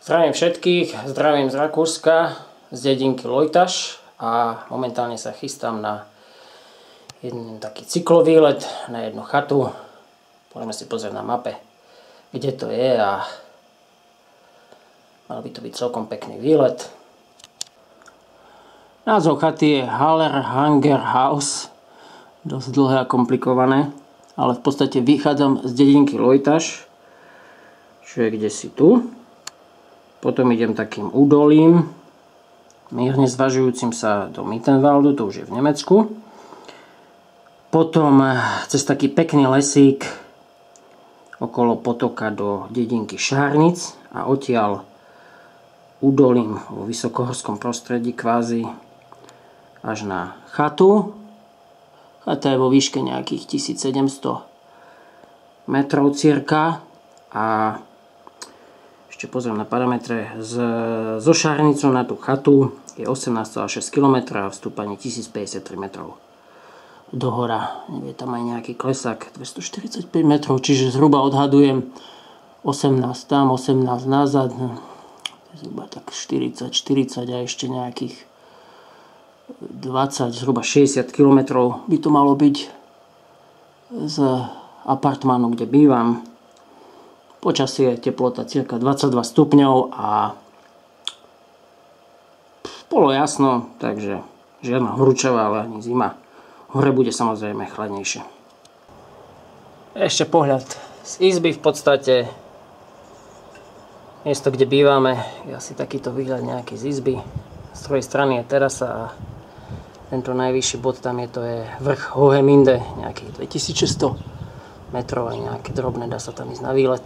Zdravím všetkých, zdravím z Rakúska, z dedinky Lojtaš a momentálne sa chystám na jeden taký cyklovýlet na jednu chatu. Poďme si pozrieť na mape, kde to je a mal by to byť celkom pekný výlet. Názov chaty je Hallerhanger Haus, dosť dlhé a komplikované, ale v podstate vychádzam z dedinky Lojtaš, čo je kdesi tu. Potom idem takým údolím, mierne zvažujúcim sa do Mittenwaldu, to už je v Nemecku. Potom cez taký pekný lesík okolo potoka do dedinky Šárnic a odtiaľ údolím vo vysokohorskom prostredí kvázi až na chatu. Chata je vo výške nejakých 1700 metrov cirka a ešte pozriem na parametre, zo Šárnicu na tú chatu je 18,6 km a v stúpaní 1053 metrov do hora. Je tam aj nejaký klesák 245 metrov, čiže zhruba odhadujem 18 tam, 18 nazad, zhruba tak 40 a ešte nejakých 20, zhruba 60 km by to malo byť z apartmánu, kde bývam. Počasie je teplota cirka 22 stupňov a bolo jasno, takže žiadna horúčava, ale ani zima. Hore bude samozrejme chladnejšie. Ešte pohľad z izby, v podstate miesto, kde bývame, je asi takýto výhľad nejaký z izby. Z druhej strany je terasa a tento najvyšší bod tam je, to je vrch Hoheminde, nejakých 2600 metrov a nejaké drobné, dá sa tam ísť na výlet.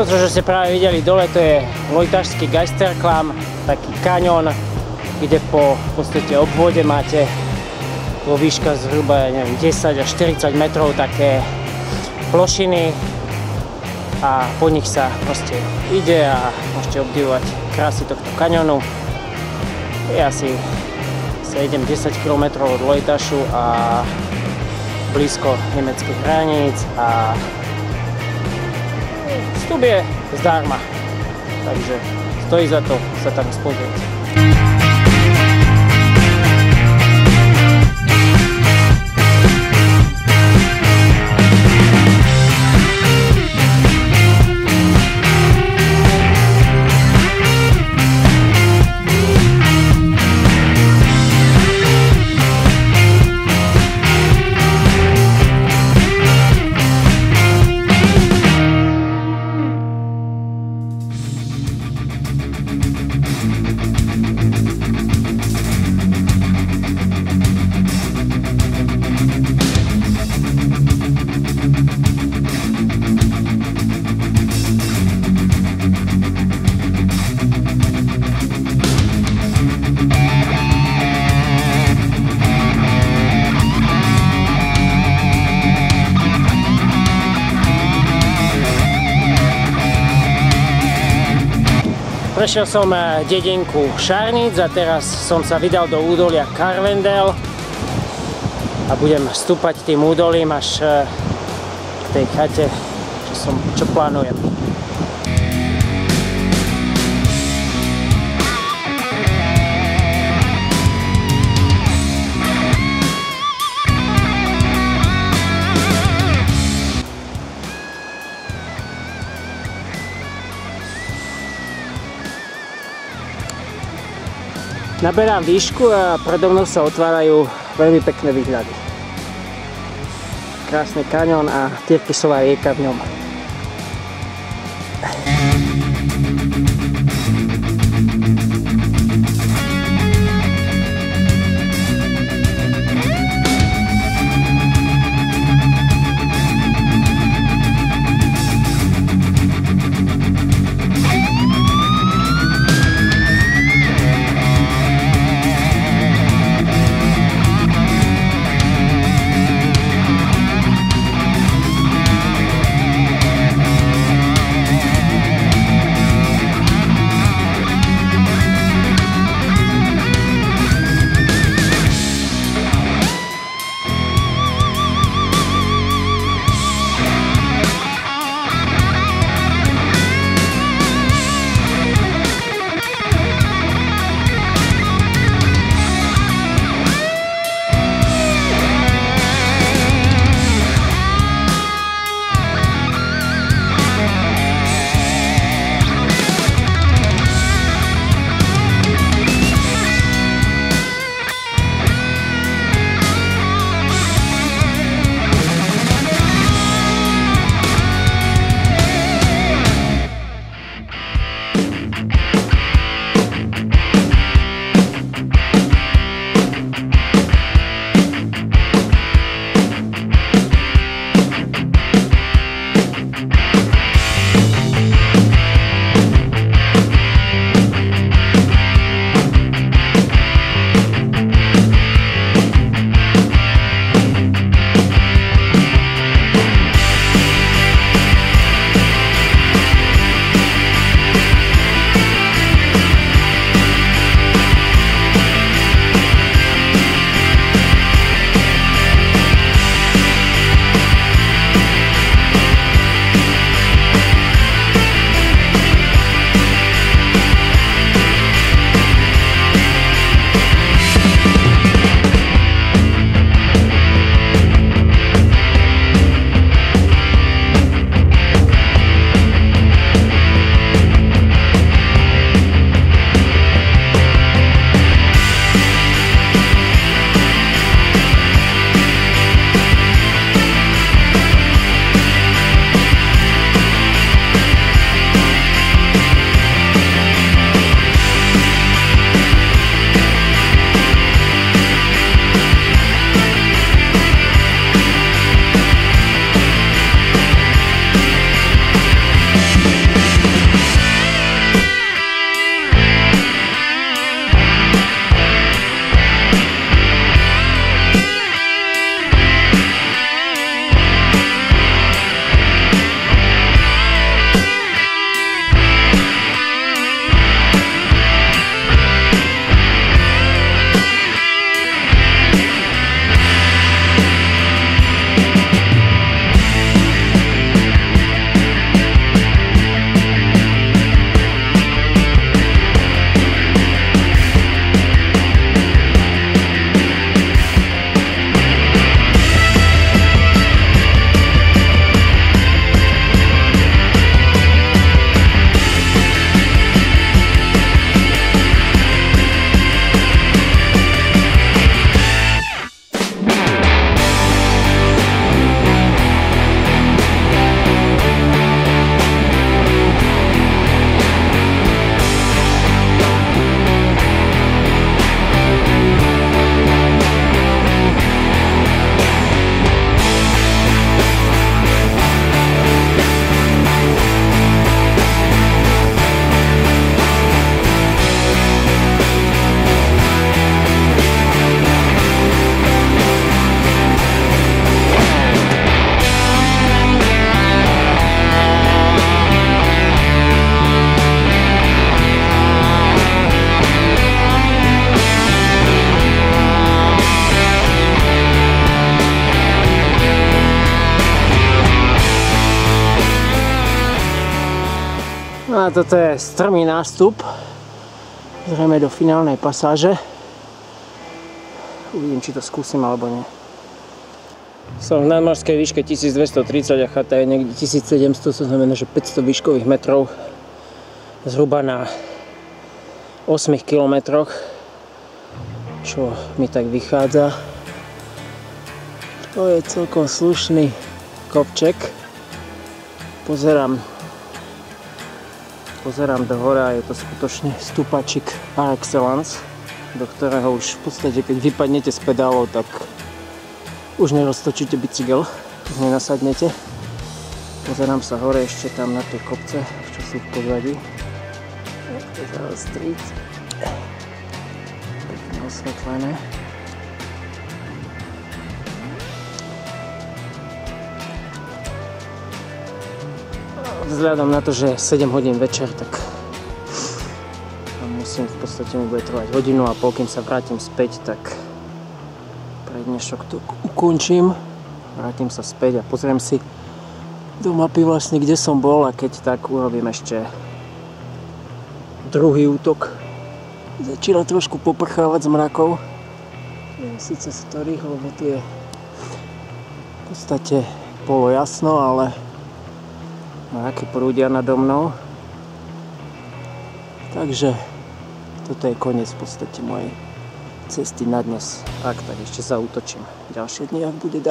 To, čo ste práve videli dole, to je Lojtašský Geisterklamm, taký kaňon, kde po v podstate obvode máte vo výška zhruba, neviem, 10 až 40 metrov také plošiny a po nich sa proste ide a môžete obdivovať krásy tohto kaňonu. Je asi 7-10 km od Lojtašu a blízko nemeckých hraníc a vstup je zdarma, takže stojí za to sa tam pozrieť. Prešiel som dedinku Šarnic a teraz som sa vydal do údolia Karwendel a budem stúpať tým údolím až k tej chate, čo plánujem. Naberám výšku a predo mnou sa otvárajú veľmi pekné výhľady. Krásny kaňón a Tyrkisová rieka v ňom. A toto je strmý nástup, zrejme do finálnej pasáže. Uvidím, či to skúsim alebo nie. Som v nadmorskej výške 1230 a chata je niekde 1700, to znamená, že 500 výškových metrov zhruba na 8 kilometroch, čo mi tak vychádza. To je celkom slušný kopček. Pozerám do hora a je to skutočne stúpačik par excellence, do ktorého už v podstate, keď vypadnete z pedálov, tak už neroztočíte bicykel, už nenasadnete. Pozerám sa hore ešte tam na tie kopce, čo sú v pozadí. Tak to zaostriť. Pekne osvetlené. Vzhľadom na to, že je 7 hodín večer, tak musím v podstate mi bude trvať hodinu a pol, kým sa vrátim späť, tak pre dnešok to ukončím. Vrátim sa späť a pozriem si do mapy vlastne, kde som bol, a keď tak urobím ešte druhý útok. Začína trošku poprchávať z mrakov. Neviem síce z ktorých, lebo tu je v podstate polojasno, ale mraky prúdia nado mnou. Takže toto je koniec v podstate mojej cesty na dnes. Ak tak ešte zaútočím ďalšie dni, ak bude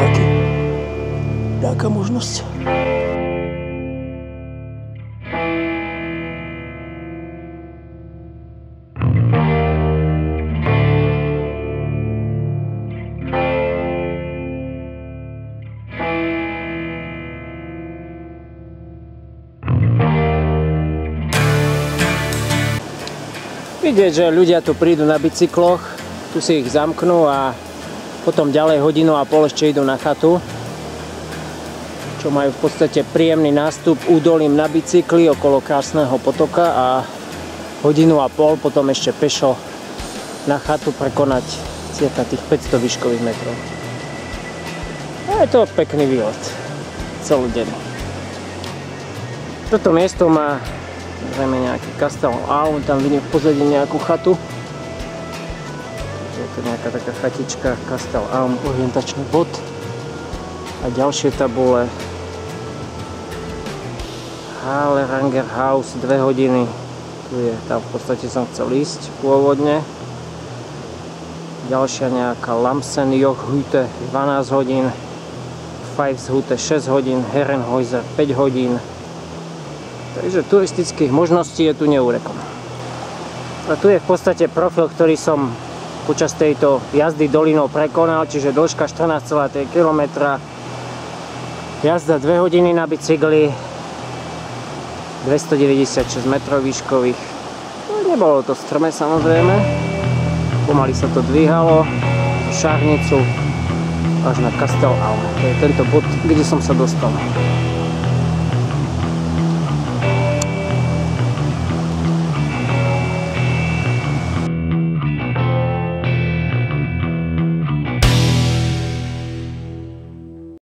dáka možnosť. Vidieť, že ľudia tu prídu na bicykloch, tu si ich zamknú a potom ďalej hodinu a pol ešte idú na chatu, čo majú v podstate príjemný nástup údolím na bicykli okolo krásneho potoka a hodinu a pol potom ešte pešo na chatu prekonať cirka tých 500 výškových metrov. A je to pekný výlet, celodenný. Toto miesto má zrejme nejaký Castel Alm, tam vidím v pozadí nejakú chatu. Je to nejaká taká chatička, Castel Alm, orientačný bod. A ďalšie tabule. Haleranger House, 2 hodiny. Tu je, tam v podstate som chcel ísť pôvodne. Ďalšia nejaká Lamsenjoch-Hütte, 12 hodín. Pfeifshütte, 6 hodín. Herrenhäuser, 5 hodín. Takže turistických možností je tu neúrekom. A tu je v podstate profil, ktorý som počas tejto jazdy dolinou prekonal, čiže dĺžka 14,3 km, jazda 2 hodiny na bicykli, 296 metrov výškových. Nebolo to strmé samozrejme, pomaly sa to dvíhalo, šárnicu až na Castel Alm. To je tento bod, kde som sa dostal.